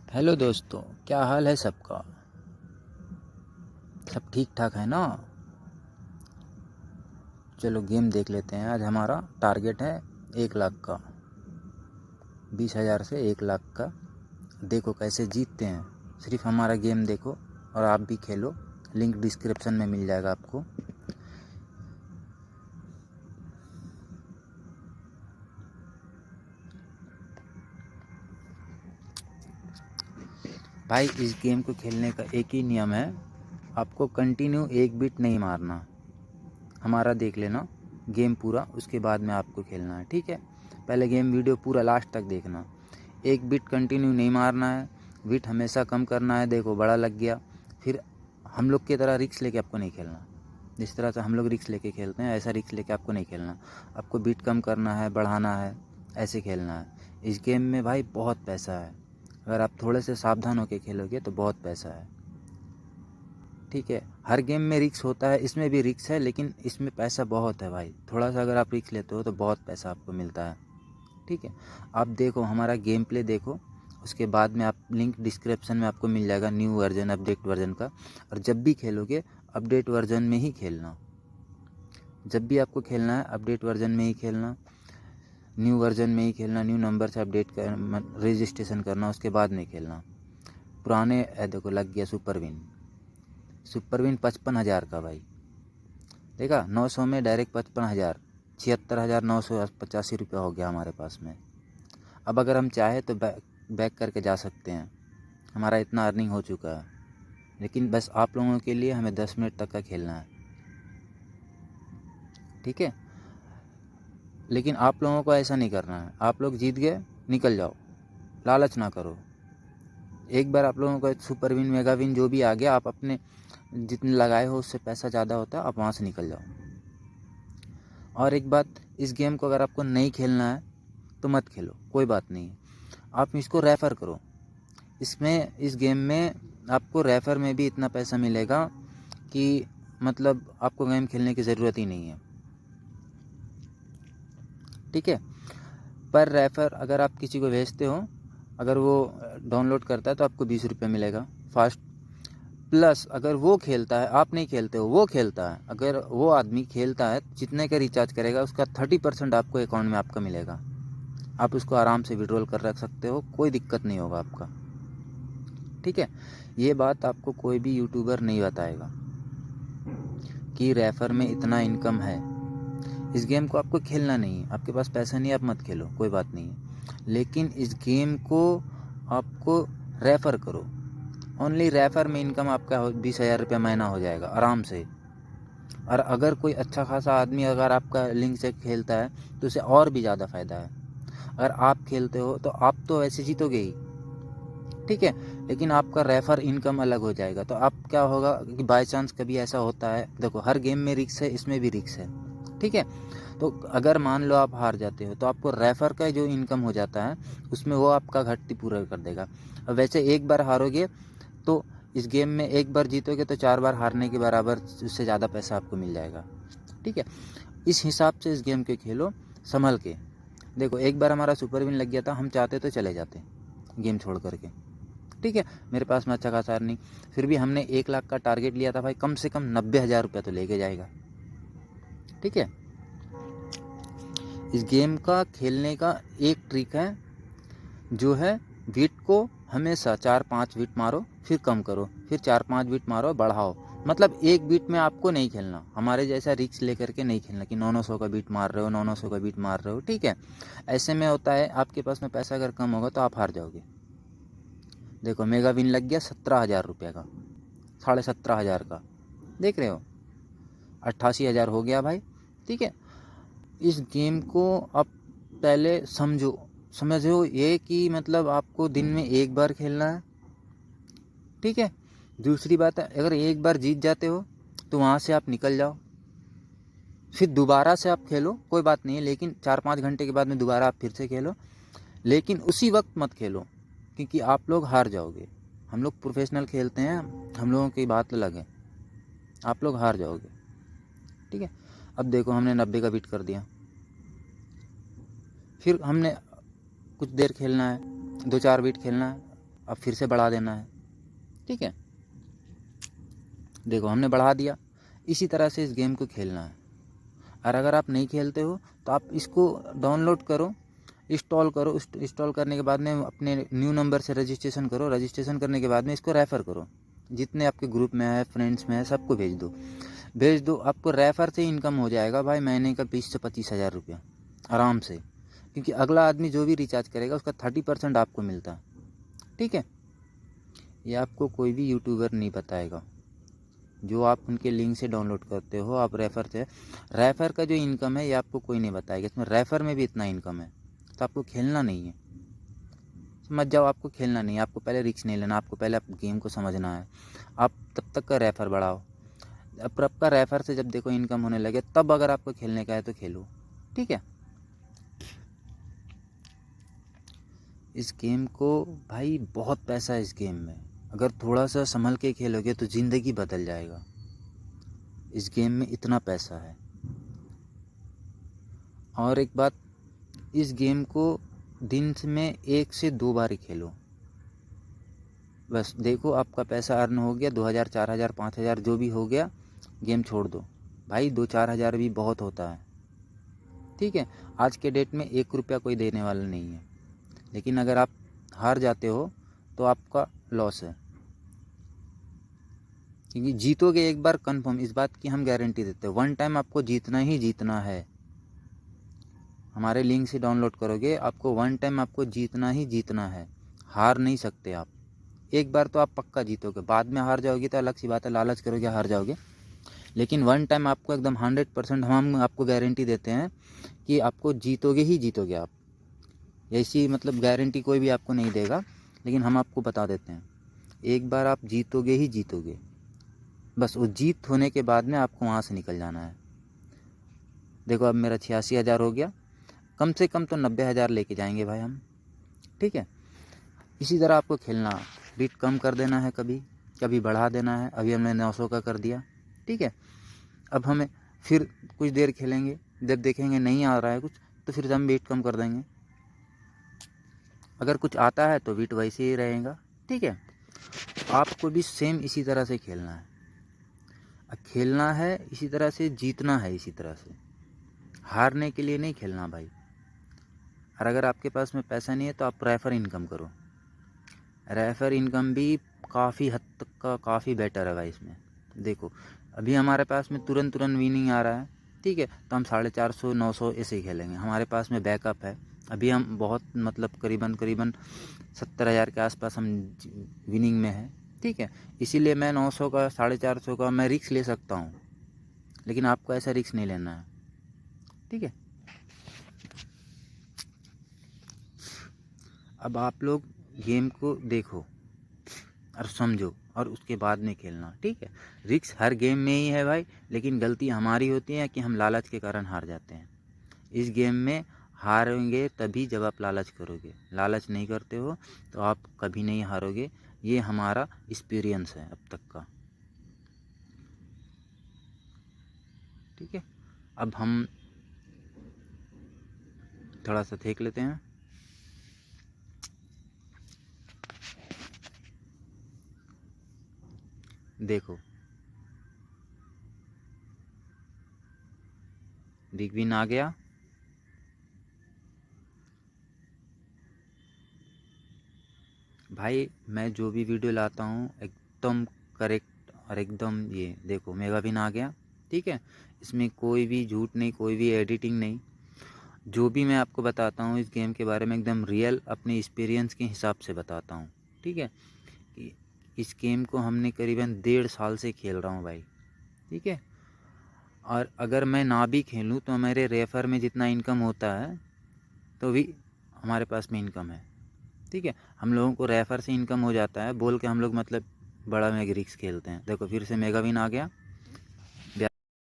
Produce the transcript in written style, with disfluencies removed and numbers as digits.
Hello दोस्तों, क्या हाल है सबका। सब ठीक ठाक है ना। चलो गेम देख लेते हैं। आज हमारा टारगेट है 1 लाख का, 20,000 से 1 लाख का। देखो कैसे जीतते हैं। सिर्फ हमारा गेम देखो और आप भी खेलो। लिंक डिस्क्रिप्शन में मिल जाएगा आपको। भाई इस गेम को खेलने का एक ही नियम है, आपको कंटिन्यू एक बीट नहीं मारना। हमारा देख लेना गेम पूरा, उसके बाद में आपको खेलना है, ठीक है। पहले गेम वीडियो पूरा लास्ट तक देखना। एक बीट कंटिन्यू नहीं मारना है, बीट हमेशा कम करना है। देखो बड़ा लग गया, फिर हम लोग की तरह रिक्स लेके आपको नहीं खेलना। जिस तरह से हम लोग रिक्स लेके खेलते हैं ऐसा रिक्स लेके आपको नहीं खेलना। आपको बीट कम करना है, बढ़ाना है, ऐसे खेलना है। इस गेम में भाई बहुत पैसा है, अगर आप थोड़े से सावधान होकर खेलोगे तो बहुत पैसा है, ठीक है। हर गेम में रिक्स होता है, इसमें भी रिक्स है, लेकिन इसमें पैसा बहुत है भाई। थोड़ा सा अगर आप रिक्स लेते हो तो बहुत पैसा आपको मिलता है, ठीक है। आप देखो हमारा गेम प्ले देखो, उसके बाद में आप लिंक डिस्क्रिप्शन में आपको मिल जाएगा न्यू वर्जन, अपडेट वर्जन का। और जब भी खेलोगे अपडेट वर्जन में ही खेलना। जब भी आपको खेलना है अपडेट वर्जन में ही खेलना, न्यू वर्जन में ही खेलना। न्यू नंबर से अपडेट कर रजिस्ट्रेशन करना, उसके बाद में खेलना। पुराने देखो लग गया सुपर विन। सुपर विन 55,000 का भाई, देखा 900 में डायरेक्ट 55,000, 76,985 रुपया हो गया हमारे पास में। अब अगर हम चाहे तो बैक करके जा सकते हैं, हमारा इतना अर्निंग हो चुका है। लेकिन बस आप लोगों के लिए हमें 10 मिनट तक का खेलना है, ठीक है। लेकिन आप लोगों को ऐसा नहीं करना है। आप लोग जीत गए निकल जाओ, लालच ना करो। एक बार आप लोगों का सुपर विन मेगा विन जो भी आ गया, आप अपने जितने लगाए हो उससे पैसा ज़्यादा होता है, आप वहाँ से निकल जाओ। और एक बात, इस गेम को अगर आपको नहीं खेलना है तो मत खेलो, कोई बात नहीं है। आप इसको रेफ़र करो। इसमें इस गेम में आपको रेफ़र में भी इतना पैसा मिलेगा कि मतलब आपको गेम खेलने की ज़रूरत ही नहीं है, ठीक है। पर रेफ़र अगर आप किसी को भेजते हो, अगर वो डाउनलोड करता है तो आपको 20 रुपये मिलेगा फास्ट। प्लस अगर वो खेलता है, आप नहीं खेलते हो, वो खेलता है, अगर वो आदमी खेलता है जितने का रिचार्ज करेगा उसका 30% आपको अकाउंट में आपका मिलेगा। आप उसको आराम से विड्रॉल कर रख सकते हो, कोई दिक्कत नहीं होगा आपका, ठीक है। ये बात आपको कोई भी यूट्यूबर नहीं बताएगा कि रेफर में इतना इनकम है। इस गेम को आपको खेलना नहीं है, आपके पास पैसा नहीं है, आप मत खेलो, कोई बात नहीं है। लेकिन इस गेम को आपको रेफ़र करो। ओनली रेफ़र में इनकम आपका 20,000 रुपया महीना हो जाएगा आराम से। और अगर कोई अच्छा खासा आदमी अगर आपका लिंक से खेलता है तो उसे और भी ज़्यादा फ़ायदा है। अगर आप खेलते हो तो आप तो वैसे जीतोगे ही, ठीक है, लेकिन आपका रेफ़र इनकम अलग हो जाएगा। तो आप क्या होगा कि बाय चांस कभी ऐसा होता है, देखो हर गेम में रिस्क है, इसमें भी रिस्क है, ठीक है। तो अगर मान लो आप हार जाते हो तो आपको रेफ़र का जो इनकम हो जाता है उसमें वो आपका घाटी पूरा कर देगा। और वैसे एक बार हारोगे तो इस गेम में एक बार जीतोगे तो 4 बार हारने के बराबर, उससे ज़्यादा पैसा आपको मिल जाएगा, ठीक है। इस हिसाब से इस गेम के खेलो संभल के। देखो एक बार हमारा सुपर विन लग गया था, हम चाहते तो चले जाते गेम छोड़ करके, ठीक है। मेरे पास में अच्छा खासा अर्निंग, फिर भी हमने 1 लाख का टारगेट लिया था भाई, कम से कम 90,000 रुपया तो लेके जाएगा, ठीक है। इस गेम का खेलने का एक ट्रिक है, जो है बीट को हमेशा 4-5 बीट मारो, फिर कम करो, फिर 4-5 बीट मारो, बढ़ाओ। मतलब एक बीट में आपको नहीं खेलना, हमारे जैसा रिक्स लेकर के नहीं खेलना कि 900 का बीट मार रहे हो, 900 का बीट मार रहे हो, ठीक है। ऐसे में होता है आपके पास में पैसा अगर कम होगा तो आप हार जाओगे। देखो मेगा विन लग गया 17,000 रुपये का, 17,500 का, देख रहे हो, 88,000 हो गया भाई, ठीक है। इस गेम को आप पहले समझो ये कि मतलब आपको दिन में एक बार खेलना है, ठीक है। दूसरी बात है, अगर एक बार जीत जाते हो तो वहाँ से आप निकल जाओ, फिर दोबारा से आप खेलो, कोई बात नहीं है, लेकिन 4-5 घंटे के बाद में दोबारा आप फिर से खेलो। लेकिन उसी वक्त मत खेलो क्योंकि आप लोग हार जाओगे। हम लोग प्रोफेशनल खेलते हैं, हम लोगों की बात अलग है, आप लोग हार जाओगे, ठीक है। अब देखो हमने 90 का बीट कर दिया, फिर हमने कुछ देर खेलना है, 2-4 बीट खेलना है, अब फिर से बढ़ा देना है। ठीक है, देखो हमने बढ़ा दिया। इसी तरह से इस गेम को खेलना है। और अगर आप नहीं खेलते हो तो आप इसको डाउनलोड करो, इंस्टॉल करो। इंस्टॉल करने के बाद में अपने न्यू नंबर से रजिस्ट्रेशन करो। रजिस्ट्रेशन करने के बाद में इसको रेफ़र करो, जितने आपके ग्रुप में है, फ्रेंड्स में है, सबको भेज दो। आपको रेफ़र से इनकम हो जाएगा भाई महीने का 20 से 25 हज़ार रुपया आराम से, क्योंकि अगला आदमी जो भी रिचार्ज करेगा उसका 30% आपको मिलता है। ठीक है, ये आपको कोई भी यूट्यूबर नहीं बताएगा। जो आप उनके लिंक से डाउनलोड करते हो, आप रेफ़र से, रेफ़र का जो इनकम है ये आपको कोई नहीं बताएगा। इसमें रेफ़र में भी इतना इनकम है, तो आपको खेलना नहीं है। समझ जाओ, आपको खेलना नहीं है। आपको पहले रिस्क नहीं लेना, आपको पहले आप गेम को समझना है। आप तब तक का रेफ़र बढ़ाओ। अब आपका रेफ़र से जब देखो इनकम होने लगे, तब अगर आपको खेलने का है तो खेलो। ठीक है, इस गेम को भाई बहुत पैसा है इस गेम में। अगर थोड़ा सा संभल के खेलोगे तो ज़िंदगी बदल जाएगा। इस गेम में इतना पैसा है। और एक बात, इस गेम को दिन में 1 से 2 बार ही खेलो। बस देखो आपका पैसा अर्न हो गया, 2000, 4000, 5000 जो भी हो गया, गेम छोड़ दो भाई। 2-4 हज़ार भी बहुत होता है। ठीक है, आज के डेट में 1 रुपया कोई देने वाला नहीं है। लेकिन अगर आप हार जाते हो तो आपका लॉस है, क्योंकि जीतोगे एक बार कंफर्म, इस बात की हम गारंटी देते हैं। 1 टाइम आपको जीतना ही जीतना है। हमारे लिंक से डाउनलोड करोगे, आपको 1 टाइम आपको जीतना ही जीतना है। हार नहीं सकते आप। एक बार तो आप पक्का जीतोगे, बाद में हार जाओगे तो अलग सी बात है, लालच करोगे हार जाओगे। लेकिन 1 टाइम आपको एकदम 100% हम आपको गारंटी देते हैं कि आपको जीतोगे ही जीतोगे आप। ऐसी मतलब गारंटी कोई भी आपको नहीं देगा, लेकिन हम आपको बता देते हैं एक बार आप जीतोगे ही जीतोगे। बस वो जीत होने के बाद में आपको वहाँ से निकल जाना है। देखो अब मेरा 86,000 हो गया, कम से कम तो 90,000 लेके जाएंगे भाई हम। ठीक है, इसी तरह आपको खेलना, बीट कम कर देना है, कभी कभी बढ़ा देना है। अभी हमने 900 का कर दिया। ठीक है, अब हमें फिर कुछ देर खेलेंगे, जब देखेंगे नहीं आ रहा है कुछ, तो फिर हम बीट कम कर देंगे। अगर कुछ आता है तो बीट वैसे ही रहेगा। ठीक है, आपको भी सेम इसी तरह से खेलना है। खेलना है इसी तरह से, जीतना है इसी तरह से। हारने के लिए नहीं खेलना भाई। और अगर आपके पास में पैसा नहीं है तो आप रेफ़र इनकम करो। रेफ़र इनकम भी काफ़ी हद तक का काफ़ी बेटर है भाई इसमें। देखो अभी हमारे पास में तुरंत विनिंग आ रहा है। ठीक है, तो हम 450, 900 ऐसे ही खेलेंगे। हमारे पास में बैकअप है। अभी हम बहुत मतलब करीबन 70,000 के आसपास हम विनिंग में है। ठीक है, इसीलिए मैं 900 का, 450 का मैं रिस्क ले सकता हूँ, लेकिन आपको ऐसा रिस्क नहीं लेना है। ठीक है, अब आप लोग गेम को देखो और समझो और उसके बाद में खेलना। ठीक है, रिस्क हर गेम में ही है भाई, लेकिन गलती हमारी होती है कि हम लालच के कारण हार जाते हैं। इस गेम में हारोगे तभी जब आप लालच करोगे। लालच नहीं करते हो तो आप कभी नहीं हारोगे। ये हमारा एक्सपीरियंस है अब तक का। ठीक है, अब हम थोड़ा सा देख लेते हैं। देखो बिग विन आ गया। भाई मैं जो भी वीडियो लाता हूँ एकदम करेक्ट और एकदम, ये देखो मेगा विन आ गया। ठीक है, इसमें कोई भी झूठ नहीं, कोई भी एडिटिंग नहीं। जो भी मैं आपको बताता हूँ इस गेम के बारे में एकदम रियल अपने एक्सपीरियंस के हिसाब से बताता हूँ। ठीक है, कि इस गेम को हमने करीबन 1.5 साल से खेल रहा हूँ भाई। ठीक है, और अगर मैं ना भी खेलूँ तो मेरे रेफर में जितना इनकम होता है तो भी हमारे पास में इनकम है। ठीक है, हम लोगों को रेफर से इनकम हो जाता है बोल के हम लोग मतलब बड़ा मेगा रिस्क खेलते हैं। देखो फिर से मेगा विन आ गया।